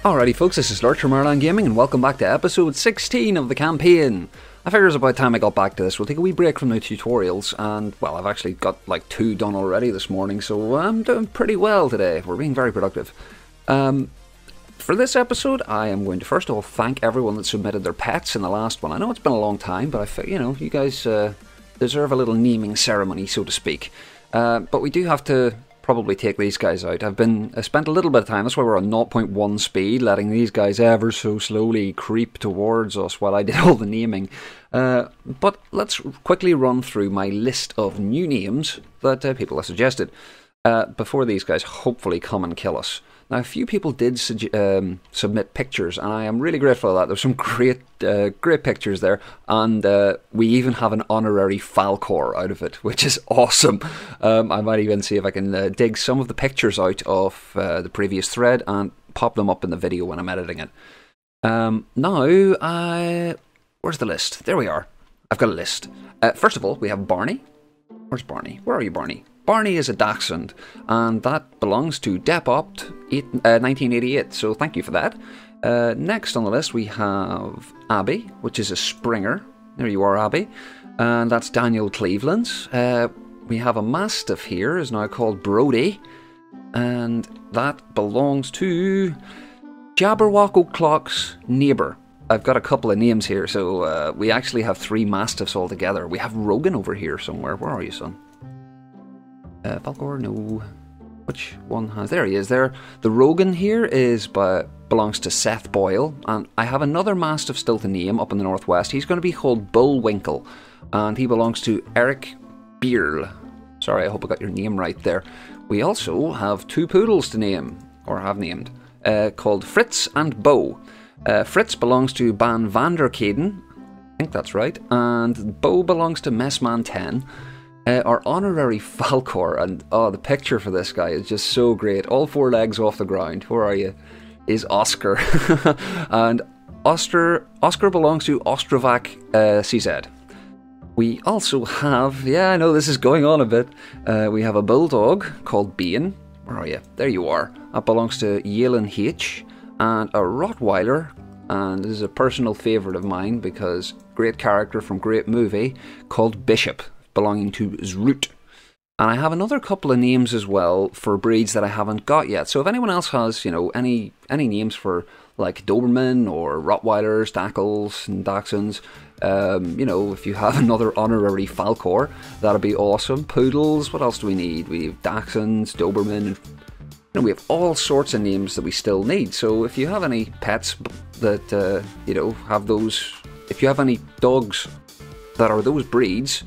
Alrighty folks, this is Lurch from Ireland Gaming and welcome back to episode 16 of the campaign. I figure it's about time I got back to this. We'll take a wee break from the tutorials and, well, I've actually got like 2 done already this morning, so I'm doing pretty well today. We're being very productive. For this episode, I am going to first of all thank everyone that submitted their pets in the last one. I know it's been a long time, but I feel, you know, you guys deserve a little naming ceremony, so to speak. But we do have to probably take these guys out. I spent a little bit of time, that's why we're on 0.1 speed, letting these guys ever so slowly creep towards us while I did all the naming. But let's quickly run through my list of new names that people have suggested before these guys hopefully come and kill us. Now, a few people did submit pictures, and I am really grateful for that. There's some great pictures there, and we even have an honorary Falcor out of it, which is awesome. I might even see if I can dig some of the pictures out of the previous thread and pop them up in the video when I'm editing it. Now, where's the list? There we are. I've got a list. First of all, we have Barney. Where's Barney? Where are you, Barney? Barney is a Dachshund, and that belongs to Depopt 1988, so thank you for that. Next on the list we have Abby, which is a Springer. There you are, Abby. And that's Daniel Cleveland's. We have a Mastiff here, is now called Brody, and that belongs to Jabberwock O'Clock's neighbour. I've got a couple of names here, so we actually have 3 Mastiffs altogether. We have Rogan over here somewhere. Where are you, son? Falcor, no. Which one has... There he is there. The Rogan here belongs to Seth Boyle, and I have another Mastiff still to name up in the northwest. He's going to be called Bullwinkle, and he belongs to Eric Bierl. Sorry, I hope I got your name right there. We also have 2 Poodles to name, or have named, called Fritz and Bo. Fritz belongs to Ban Vanderkaden, I think that's right, and Bo belongs to Messman 10. Our honorary Falcor, and the picture for this guy is just so great. All 4 legs off the ground. Where are you? Is Oscar. And Oscar belongs to Ostrovac CZ. We also have, yeah, I know this is going on a bit. We have a Bulldog called Bean. Where are you? There you are. That belongs to Yelin H. And a Rottweiler, and this is a personal favourite of mine because great character from great movie, called Bishop, belonging to Zroot. And I have another couple of names as well for breeds that I haven't got yet. So if anyone else has, you know, any names for like Doberman or Rottweilers, Dackles and Dachshunds, you know, if you have another honorary Falcor, that'd be awesome. Poodles, what else do we need? We have Dachshunds, Doberman, you know, we have all sorts of names that we still need. So if you have any pets that, you know, have those, if you have any dogs that are those breeds,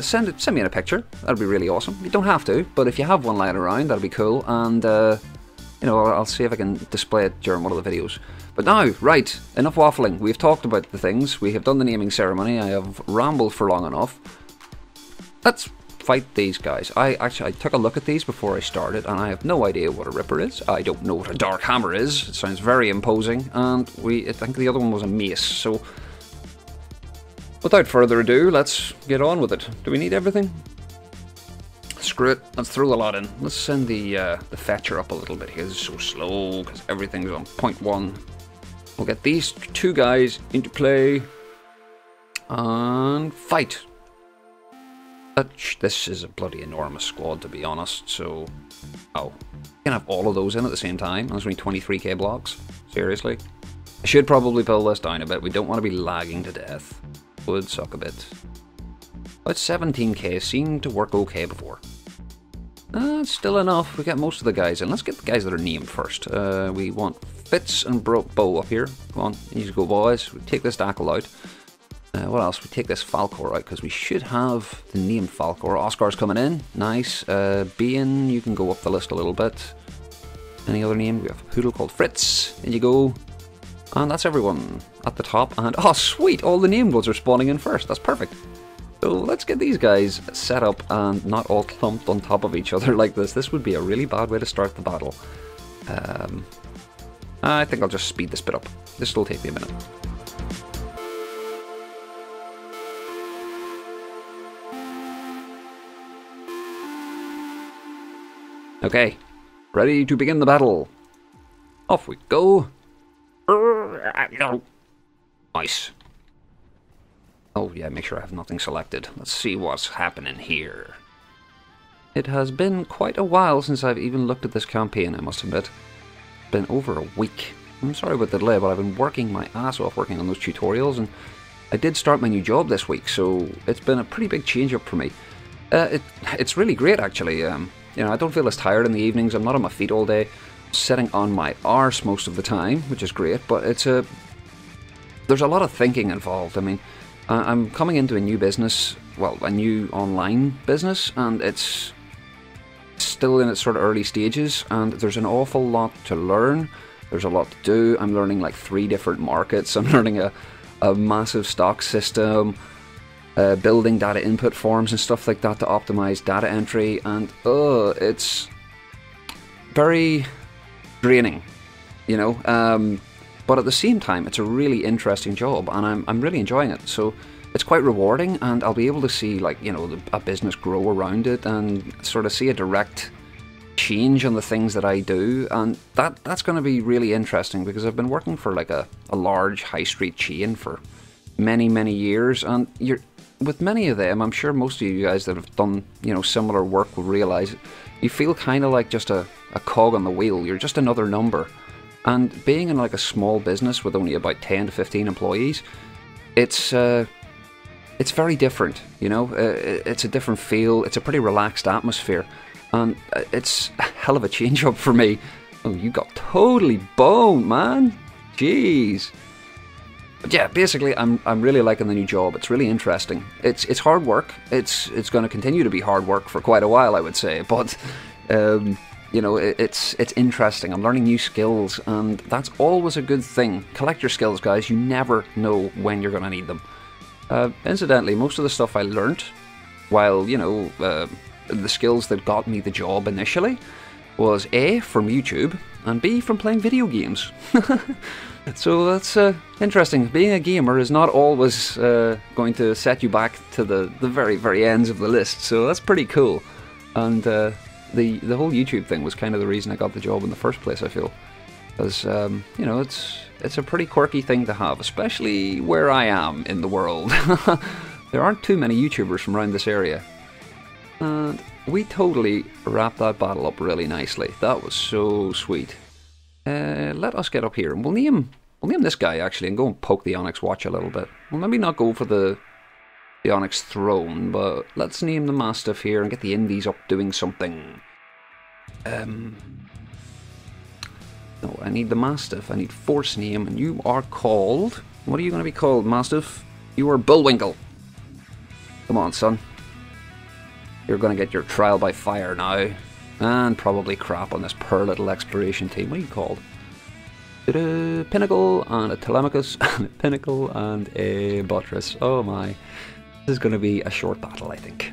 send me in a picture. That'd be really awesome. You don't have to, but if you have one lying around, that'd be cool. And you know, I'll see if I can display it during one of the videos. But now, right, enough waffling. We've talked about the things. We have done the naming ceremony. I have rambled for long enough. Let's fight these guys. I took a look at these before I started, and I have no idea what a Ripper is. I don't know what a Dark Hammer is. It sounds very imposing, and I think the other one was a Mace. So, without further ado, let's get on with it. Do we need everything? Screw it, let's throw a lot in. Let's send the fetcher up a little bit here. It's so slow because everything's on 0.1. We'll get these 2 guys into play and fight. This is a bloody enormous squad, to be honest. So, you can have all of those in at the same time. There's only 23k blocks. Seriously, I should probably pull this down a bit. We don't want to be lagging to death. Would suck a bit. About 17k seemed to work okay before. It's still enough. We get most of the guys in. Let's get the guys that are named first. We want Fitz and Bo up here. Come on, you just go, boys. We take this Dackle out. What else? We take this Falcor out because we should have the named Falcor. Oscar's coming in. Nice. Bean, you can go up the list a little bit. Any other name? We have a poodle called Fritz. In you go. And that's everyone at the top. And oh, sweet! All the name goals are spawning in first. That's perfect. So let's get these guys set up and not all clumped on top of each other like this. This would be a really bad way to start the battle. I think I'll just speed this bit up. This will take me a minute. Okay, ready to begin the battle. Off we go. Nice. Oh yeah, make sure I have nothing selected. Let's see what's happening here. It has been quite a while since I've even looked at this campaign, I must admit. It's been over a week. I'm sorry about the delay, but I've been working my ass off working on those tutorials, and I did start my new job this week, so it's been a pretty big change up for me. It's really great, actually. You know, I don't feel as tired in the evenings. I'm not on my feet all day, sitting on my arse most of the time, which is great. But there's a lot of thinking involved. I mean, I'm coming into a new business, well, a new online business, and it's still in its sort of early stages, and there's an awful lot to learn. There's a lot to do. I'm learning like 3 different markets. I'm learning a massive stock system, building data input forms and stuff like that to optimize data entry, and it's very draining, you know. But at the same time, it's a really interesting job, and I'm really enjoying it. So it's quite rewarding, and I'll be able to see, like, you know, a business grow around it and sort of see a direct change on the things that I do, and that's going to be really interesting, because I've been working for like a large high street chain for many years, and with many of them, I'm sure most of you guys that have done, you know, similar work will realise you feel kind of like just a cog on the wheel. You're just another number. And being in like a small business with only about 10 to 15 employees, it's very different, you know. It's a different feel. It's a pretty relaxed atmosphere, and it's a hell of a change up for me. Oh, you got totally boned, man. Jeez. But yeah, basically, I'm really liking the new job. It's really interesting. It's hard work. It's going to continue to be hard work for quite a while, I would say. But you know, it's interesting. I'm learning new skills, and that's always a good thing. Collect your skills, guys. You never know when you're going to need them. Incidentally, most of the stuff I learnt, while, you know, the skills that got me the job initially, was A, from YouTube, and B, from playing video games. So that's interesting. Being a gamer is not always going to set you back to the very ends of the list, so that's pretty cool. And the whole YouTube thing was kind of the reason I got the job in the first place, I feel. Because, you know, it's a pretty quirky thing to have, especially where I am in the world. There aren't too many YouTubers from around this area. And we totally wrapped that battle up really nicely. That was so sweet. Let us get up here, and we'll name this guy, actually, and go and poke the Onyx Watch a little bit. Well, maybe not go for the Onyx Throne, but let's name the Mastiff here and get the Indies up doing something. No, I need the Mastiff. I need Force name, and you are called... What are you going to be called, Mastiff? You are Bullwinkle. Come on, son. You're going to get your trial by fire now. And probably crap on this poor little exploration team. What are you called? A Pinnacle and a Telemachus and a Pinnacle and a Buttress. Oh my. This is going to be a short battle, I think.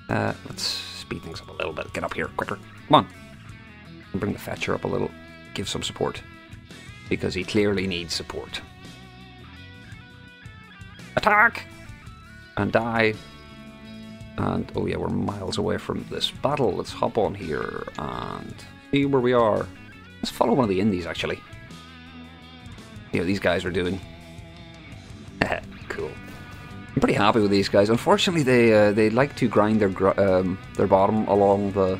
Let's speed things up a little bit. Get up here quicker. Come on. Bring the Fetcher up a little. Give some support. Because he clearly needs support. Attack! And die. And, oh yeah, we're miles away from this battle. Let's hop on here and see where we are. Let's follow one of the Indies, actually. See how these guys are doing. Cool. I'm pretty happy with these guys. Unfortunately, they like to grind their bottom along the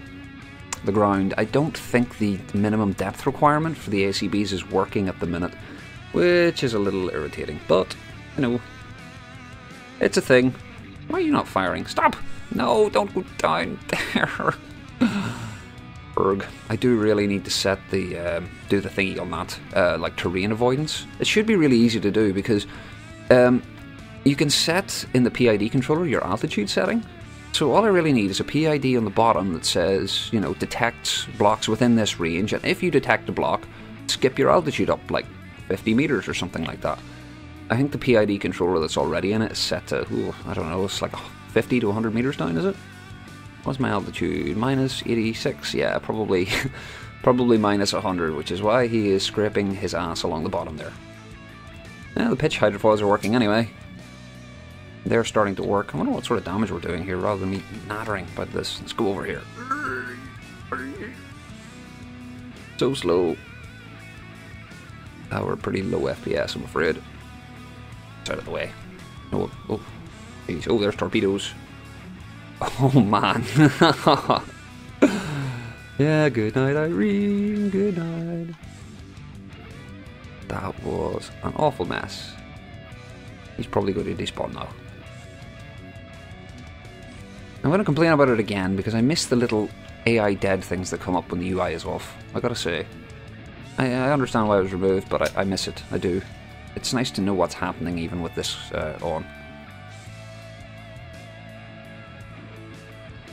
ground. I don't think the minimum depth requirement for the ACBs is working at the minute, which is a little irritating. But, you know, it's a thing. Why are you not firing? Stop! No, don't go down there. Erg. I do really need to set the do the thingy on that, like terrain avoidance. It should be really easy to do because you can set in the PID controller your altitude setting. So all I really need is a PID on the bottom that says, you know, detects blocks within this range, and if you detect a block, skip your altitude up like 50 meters or something like that. I think the PID controller that's already in it is set to, I don't know, it's like 50 to 100 meters down, is it? What's my altitude? Minus 86? Yeah, probably minus 100, which is why he is scraping his ass along the bottom there. Yeah, the pitch hydrofoils are working anyway. They're starting to work. I wonder what sort of damage we're doing here rather than me nattering about this. Let's go over here. So slow. We're pretty low FPS, I'm afraid. It's out of the way. Oh, oh, geez. Oh, there's torpedoes. Oh, man. Yeah, good night, Irene. Good night. That was an awful mess. He's probably going to despawn now. I'm going to complain about it again because I miss the little AI dead things that come up when the UI is off. I gotta say. I understand why it was removed, but I miss it. I do. It's nice to know what's happening even with this on.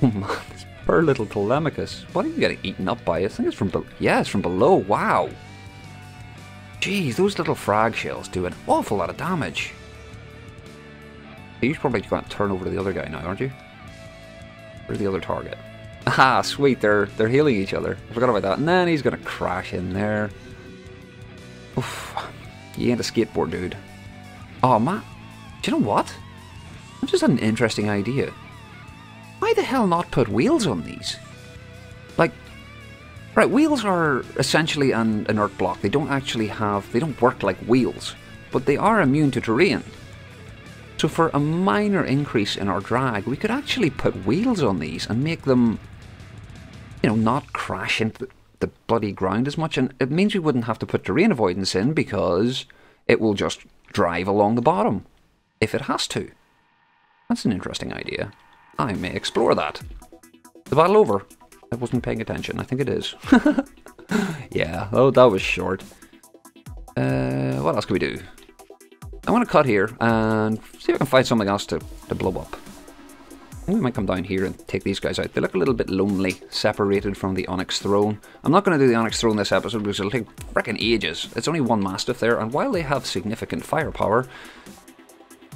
Oh man, this poor little Telemachus. What are you getting eaten up by? I think it's from below. Yeah, it's from below. Wow. Jeez, those little frag shells do an awful lot of damage. You're probably going to turn over to the other guy now, aren't you? Where's the other target? Ah, sweet, they're healing each other. I forgot about that. And then he's going to crash in there. Oof. You ain't a skateboard, dude. Oh, man. Do you know what? I've just had an interesting idea. Why the hell not put wheels on these? Like, right, wheels are essentially an inert block. They don't actually have... They don't work like wheels. But they are immune to terrain. So for a minor increase in our drag, we could actually put wheels on these and make them, you know, not crash into the bloody ground as much. And it means we wouldn't have to put terrain avoidance in because it will just drive along the bottom if it has to. That's an interesting idea. I may explore that. The battle over? I wasn't paying attention. I think it is. Yeah, oh, that was short. What else can we do? I want to cut here and see if I can find something else to blow up. I think we might come down here and take these guys out. They look a little bit lonely, separated from the Onyx Throne. I'm not going to do the Onyx Throne this episode because it'll take frickin' ages. It's only one Mastiff there, and while they have significant firepower,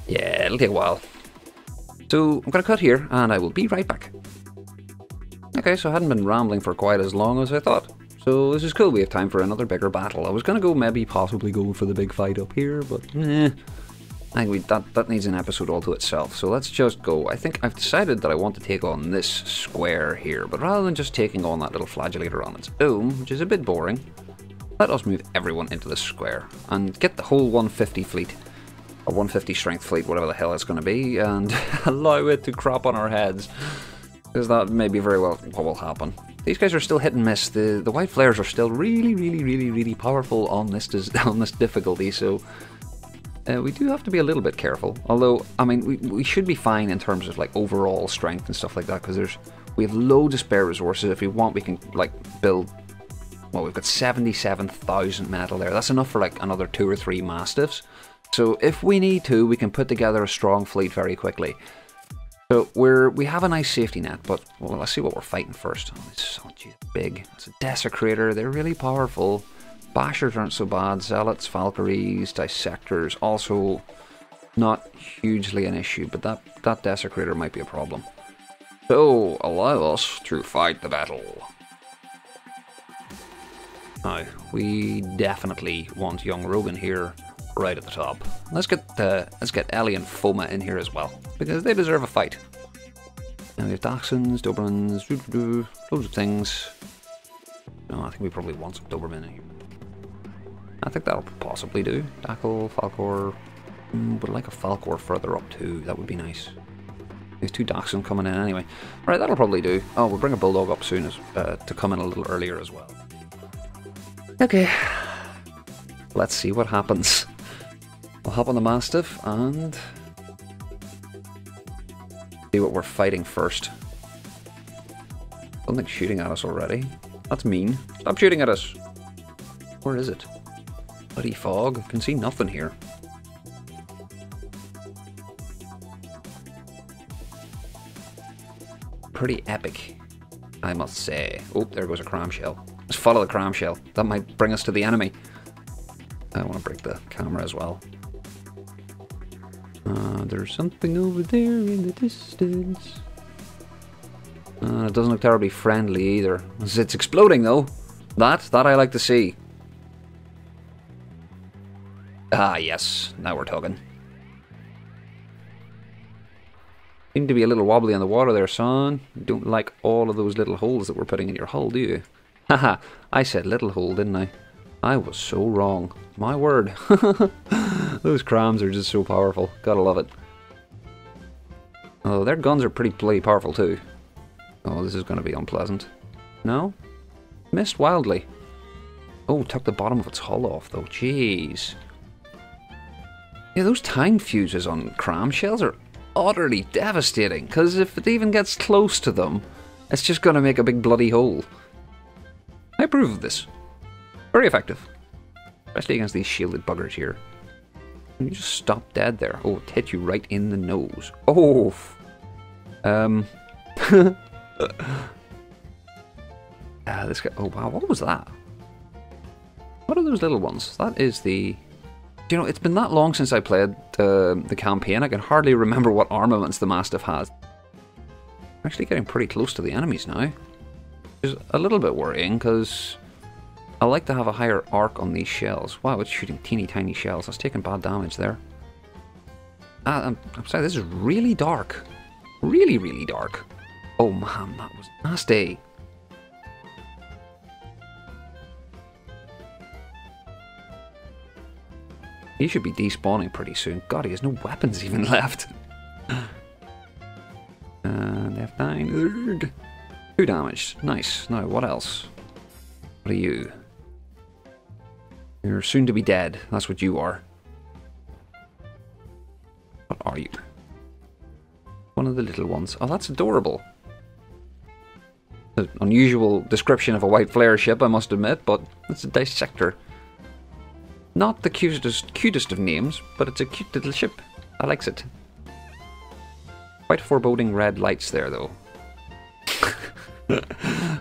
yeah, it'll take a while. So I'm going to cut here, and I will be right back. Okay, so I hadn't been rambling for quite as long as I thought. So this is cool, we have time for another bigger battle. I was going to go possibly go for the big fight up here, but I think that needs an episode all to itself. So let's just go. I think I've decided that I want to take on this square here, but rather than just taking on that little flagellator on its own, which is a bit boring, let us move everyone into this square and get the whole 150 fleet, or 150 strength fleet, whatever the hell it's going to be, and allow it to crop on our heads. Because that may be very well what will happen. These guys are still hit and miss. The white flares are still really powerful on this difficulty, so we do have to be a little bit careful. Although, I mean, we should be fine in terms of like overall strength and stuff like that, because we have loads of spare resources. If we want, we can like build. Well, we've got 77,000 metal there. That's enough for like another 2 or 3 Mastiffs. So if we need to, we can put together a strong fleet very quickly. So we have a nice safety net, but well, let's see what we're fighting first. Oh, it's so big. It's a Desecrator. They're really powerful. Bashers aren't so bad. Zealots, Valkyries, Dissectors, also not hugely an issue, but that Desecrator might be a problem. So allow us to fight the battle. Now, we definitely want young Rogan here right at the top. Let's get Ellie and Foma in here as well, because they deserve a fight. And we have Dachshunds, Dobermans, loads of things. No, I think we probably want some Doberman in here. I think that'll possibly do. Dackle, Falcor. Would like a Falcor further up too. That would be nice. There's 2 Dachshund coming in anyway. Right, that'll probably do. Oh, we'll bring a Bulldog up soon to come in a little earlier as well. Okay. Let's see what happens. We'll hop on the Mastiff and see what we're fighting first. Something's shooting at us already. That's mean. Stop shooting at us. Where is it? Bloody fog. I can see nothing here. Pretty epic, I must say. Oh, there goes a cramshell. Let's follow the cramshell. That might bring us to the enemy. I want to break the camera as well. There's something over there in the distance. It doesn't look terribly friendly either. It's exploding though. That I like to see. Ah yes, now we're talking. Seem to be a little wobbly on the water there, son. You don't like all of those little holes that we're putting in your hull, do you? Haha, I said little hole, didn't I? I was so wrong. My word. Those crams are just so powerful. Gotta love it. Oh, their guns are pretty bloody powerful too. Oh, this is going to be unpleasant. No? Missed wildly. Oh, took the bottom of its hull off though. Jeez. Yeah, those time fuses on cram shells are utterly devastating, because if it even gets close to them, it's just going to make a big bloody hole. I approve of this. Very effective. Especially against these shielded buggers here. You just stop dead there. Oh, it hit you right in the nose. Oh! This guy... Oh, wow, what was that? What are those little ones? That is the... You know, it's been that long since I played the campaign, I can hardly remember what armaments the Mastiff has. I'm actually getting pretty close to the enemies now. Which is a little bit worrying, because I like to have a higher arc on these shells. Wow, it's shooting teeny tiny shells. That's taking bad damage there. I'm sorry, this is really dark. Really, really dark. Oh man, that was nasty. He should be despawning pretty soon. God, he has no weapons even left. And F9. Ugh. 2 damaged. Nice. Now, what else? What are you? You're soon to be dead. That's what you are. What are you? One of the little ones. Oh, that's adorable. An unusual description of a white flare ship, I must admit, but it's a dissector. Not the cutest of names, but it's a cute little ship. I likes it. Quite foreboding red lights there, though.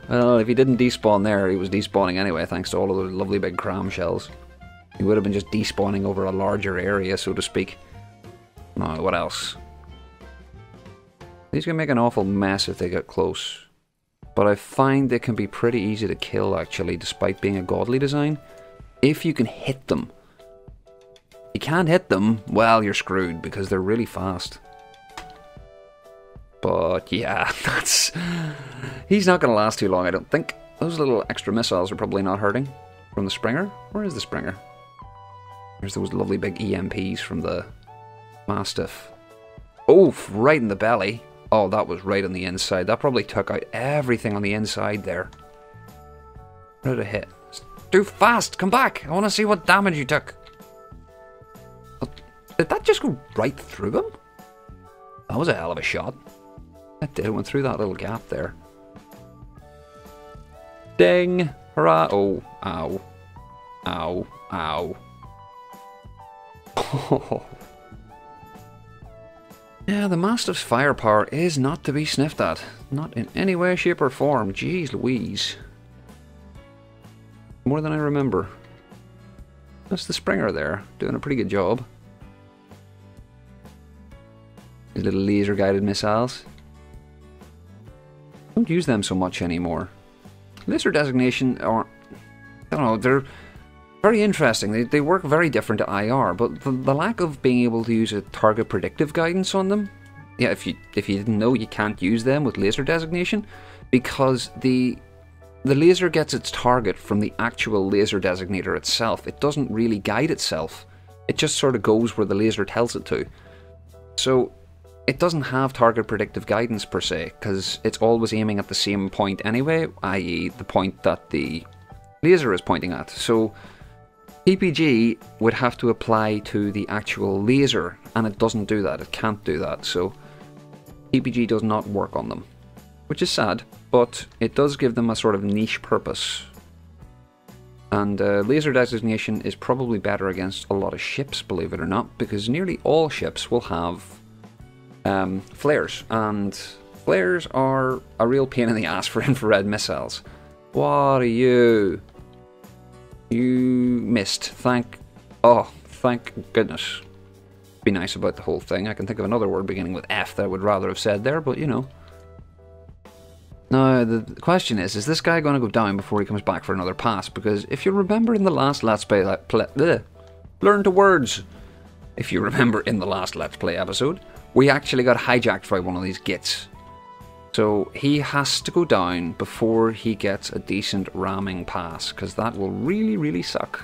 Well, if he didn't despawn there, he was despawning anyway, thanks to all of those lovely big cram shells. He would have been just despawning over a larger area, so to speak. Now, what else? These can make an awful mess if they get close. But I find they can be pretty easy to kill, actually, despite being a godly design. If you can hit them. You can't hit them, well, you're screwed, because they're really fast. But yeah, that's... He's not going to last too long, I don't think. Those little extra missiles are probably not hurting. From the Springer? Where is the Springer? There's those lovely big EMPs from the Mastiff. Oh, right in the belly. Oh, that was right on the inside. That probably took out everything on the inside there. Where did it hit? Too fast! Come back! I want to see what damage you took. Oh, did that just go right through him? That was a hell of a shot. It did. It went through that little gap there. Ding! Hurrah! Oh, ow. Ow. Ow. Oh. Yeah, the Mastiff's firepower is not to be sniffed at. Not in any way, shape or form. Jeez Louise. More than I remember. That's the Springer there, doing a pretty good job. These little laser guided missiles. Don't use them so much anymore. Laser designation are, I don't know, they're very interesting. They work very different to IR, but the lack of being able to use a target predictive guidance on them, yeah, if you didn't know, you can't use them with laser designation, because the laser gets its target from the actual laser designator itself. It doesn't really guide itself. It just sort of goes where the laser tells it to. So it doesn't have target predictive guidance per se, because it's always aiming at the same point anyway, i.e. the point that the laser is pointing at. So PPG would have to apply to the actual laser, and it doesn't do that. It can't do that. So PPG does not work on them, which is sad, but it does give them a sort of niche purpose. And laser designation is probably better against a lot of ships, believe it or not, because nearly all ships will have flares, and flares are a real pain in the ass for infrared missiles. What are you? You missed. Thank goodness. Be nice about the whole thing. I can think of another word beginning with F that I would rather have said there, but you know. Now, the question is this guy going to go down before he comes back for another pass? Because if you remember in the last Let's Play... learn to words! If you remember in the last Let's Play episode, we actually got hijacked by one of these gits. So he has to go down before he gets a decent ramming pass, because that will really, really suck.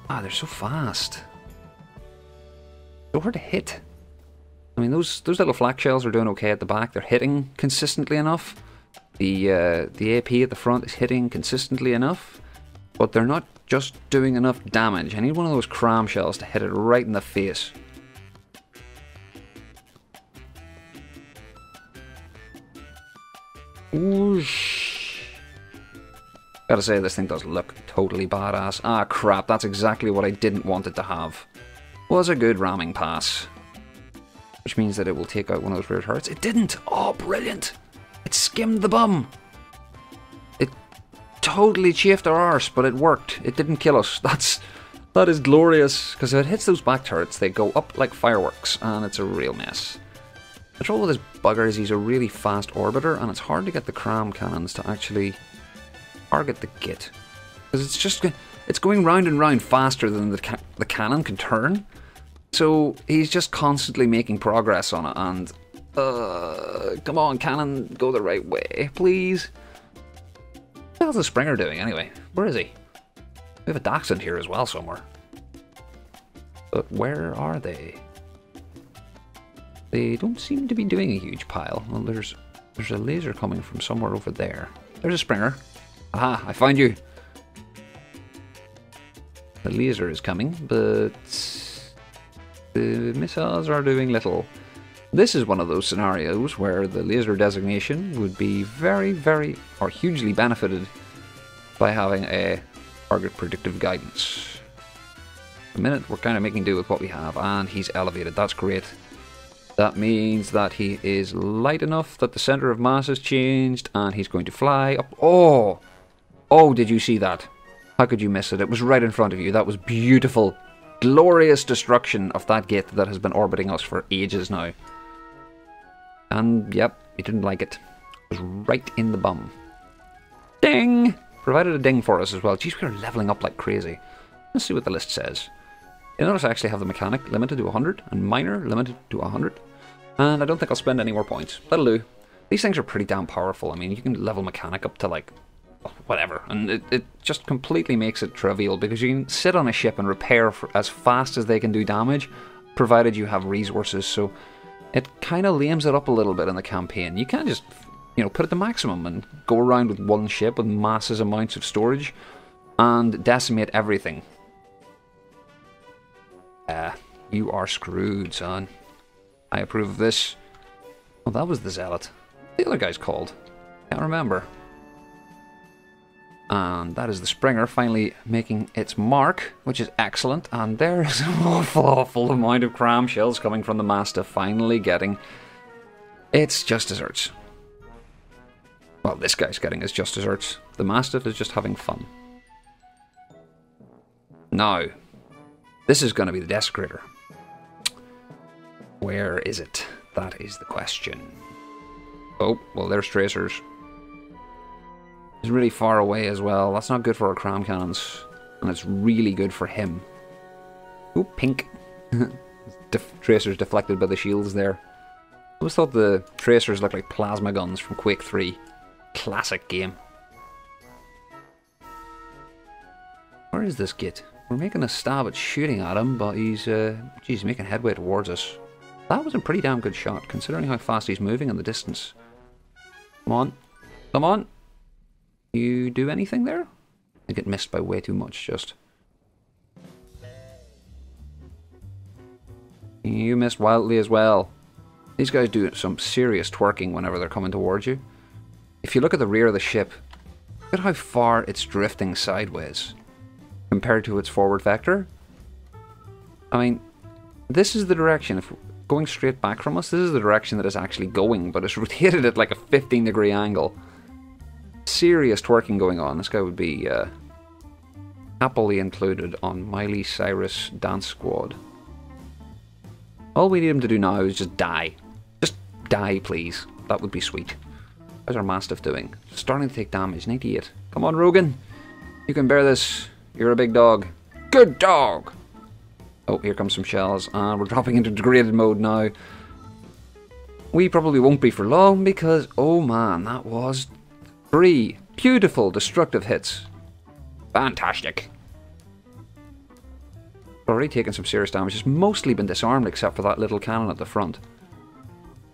Ah, they're so fast. So hard to hit. I mean, those little flak shells are doing okay at the back. They're hitting consistently enough. The AP at the front is hitting consistently enough, but they're not just doing enough damage. I need one of those cram shells to hit it right in the face. Whoosh. Gotta say, this thing does look totally badass. Ah, crap, that's exactly what I didn't want it to have. Was a good ramming pass. Which means that it will take out one of those rear turrets. It didn't! Oh, brilliant! It skimmed the bum! It totally chafed our arse, but it worked. It didn't kill us. That is glorious. Because if it hits those back turrets, they go up like fireworks, and it's a real mess. The trouble with this bugger is he's a really fast orbiter, and it's hard to get the cram cannons to actually target the git. Because it's going round and round faster than the cannon can turn. So he's just constantly making progress on it, and come on, cannon, go the right way, please. What the hell's the Springer doing anyway? Where is he? We have a Dachshund here as well somewhere. But where are they? They don't seem to be doing a huge pile. Well, there's a laser coming from somewhere over there. There's a Springer. Aha, I found you. The laser is coming, but the missiles are doing little. This is one of those scenarios where the laser designation would be very, very, or hugely benefited by having a target predictive guidance. At the minute, we're kind of making do with what we have, and he's elevated. That's great. That means that he is light enough that the center of mass has changed, and he's going to fly up. Oh! Oh, did you see that? How could you miss it? It was right in front of you. That was beautiful. Glorious destruction of that gate that has been orbiting us for ages now. And, yep, he didn't like it. It was right in the bum. Ding! Provided a ding for us as well. Jeez, we are leveling up like crazy. Let's see what the list says. You notice I actually have the mechanic limited to 100 and minor limited to 100. And I don't think I'll spend any more points. That'll do. These things are pretty damn powerful. I mean, you can level mechanic up to like whatever, and it just completely makes it trivial because you can sit on a ship and repair for as fast as they can do damage, provided you have resources. So it kind of lames it up a little bit in the campaign. You can't just, put it to maximum and go around with one ship with massive amounts of storage and decimate everything. You are screwed, son. I approve of this. Oh, that was the Zealot. The other guy's called. Can't remember. And that is the Springer finally making its mark, which is excellent. And there is an awful amount of cram shells coming from the Mastiff finally getting its just desserts. Well, this guy's getting his just desserts. The Mastiff is just having fun. Now, this is going to be the Desecrator. Where is it? That is the question. Oh, well, there's Tracers. He's really far away as well. That's not good for our cram cannons. And it's really good for him. Ooh, pink. Tracers deflected by the shields there. I always thought the Tracers looked like plasma guns from Quake 3. Classic game. Where is this git? We're making a stab at shooting at him, but he's making headway towards us. That was a pretty damn good shot, considering how fast he's moving in the distance. Come on. Come on. You do anything there? I get missed by way too much, just. You missed wildly as well. These guys do some serious twerking whenever they're coming towards you. If you look at the rear of the ship, look at how far it's drifting sideways compared to its forward vector. I mean, this is the direction, if going straight back from us, this is the direction that it's actually going, but it's rotated at like a 15-degree angle. Serious twerking going on. This guy would be happily included on Miley Cyrus Dance Squad. All we need him to do now is just die. Just die, please. That would be sweet. How's our Mastiff doing? Starting to take damage. 98. Come on, Rogan. You can bear this. You're a big dog. Good dog! Oh, here comes some shells. And we're dropping into degraded mode now. we probably won't be for long because, oh man, that was 3 beautiful destructive hits. Fantastic. Already taken some serious damage. It's mostly been disarmed except for that little cannon at the front.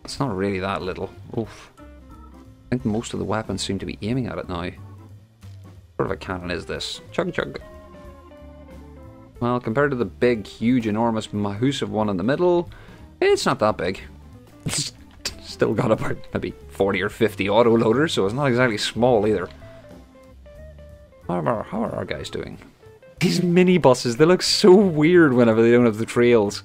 It's not really that little. Oof. I think most of the weapons seem to be aiming at it now. What sort of a cannon is this? Chug chug. Well, compared to the big, huge, enormous, massive one in the middle, it's not that big. It's still got about maybe 40 or 50 autoloaders, so it's not exactly small either. How are our guys doing? These mini bosses, they look so weird whenever they don't have the trails.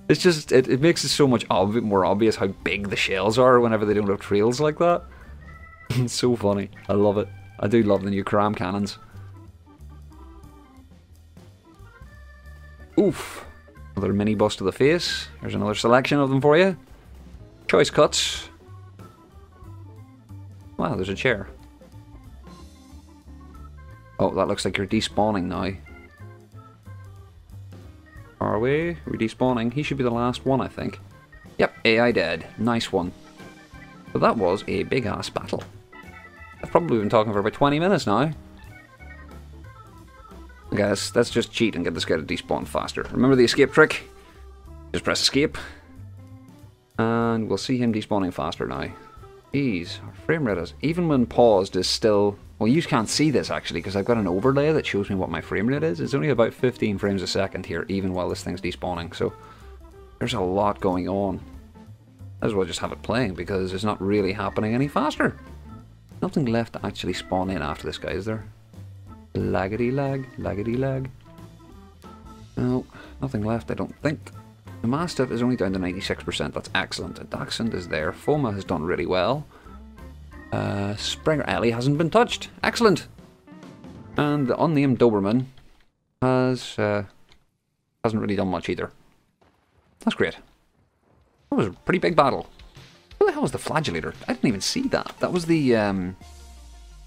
It's just, it makes it so much more obvious how big the shells are whenever they don't have trails like that. It's so funny. I love it. I do love the new Karam cannons. Oof. Another mini bus to the face. There's another selection of them for you. Choice cuts. Wow, there's a chair. Oh, that looks like you're despawning now. Are we? Are we despawning? He should be the last one, I think. Yep, AI dead. Nice one. So that was a big-ass battle. I've probably been talking for about 20 minutes now. Guys, let's just cheat and get this guy to despawn faster. Remember the escape trick? Just press escape. And we'll see him despawning faster now. Jeez, our frame rate is, even when paused, is still... Well, you can't see this actually because I've got an overlay that shows me what my frame rate is. It's only about 15 frames a second here, even while this thing's despawning. So there's a lot going on. Might as well just have it playing because it's not really happening any faster. Nothing left to actually spawn in after this guy, is there? Laggity lag, laggity lag. No, nothing left, I don't think. The Mastiff is only down to 96%. That's excellent. A Dachshund is there. Foma has done really well. Springer Ellie hasn't been touched. Excellent. And the unnamed Doberman has hasn't really done much either. That's great. That was a pretty big battle. Who the hell was the Flagellator? I didn't even see that. That was the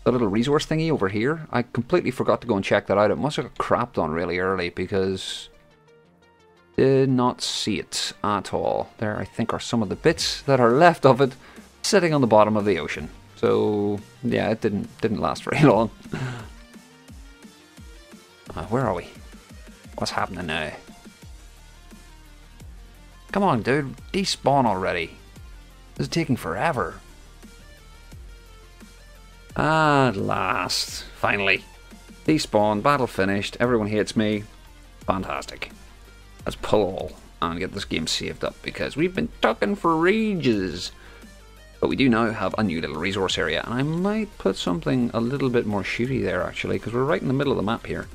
little resource thingy over here. I completely forgot to go and check that out. It must have got crapped on really early because did not see it at all. There, I think, are some of the bits that are left of it sitting on the bottom of the ocean. So yeah, it didn't last very long. Where are we? What's happening now? Come on, dude, despawn already. This is taking forever. At last, finally, despawn. Battle finished. Everyone hates me. Fantastic. Let's pull all and get this game saved up because we've been talking for ages. But we do now have a new little resource area, and I might put something a little bit more shooty there actually, because we're right in the middle of the map here.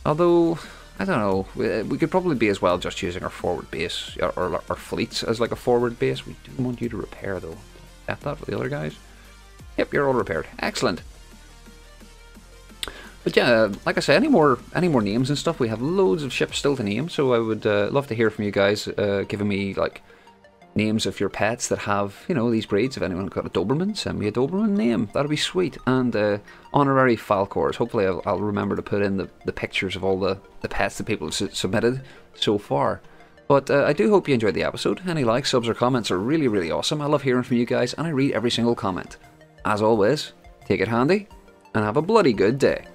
Although, I don't know, we could probably be as well just using our forward base, or our fleets as like a forward base. We do want you to repair though. Get that for the other guys? Yep, you're all repaired. Excellent. But yeah, like I say, any more names and stuff, we have loads of ships still to name, so I would love to hear from you guys, giving me like names of your pets that have, you know, these breeds. If anyone got a Doberman, send me a Doberman name. That'd be sweet. And honorary Falcors. Hopefully I'll remember to put in the pictures of all the pets that people have submitted so far. But I do hope you enjoyed the episode. Any likes, subs or comments are really, really awesome. I love hearing from you guys and I read every single comment. As always, take it handy and have a bloody good day.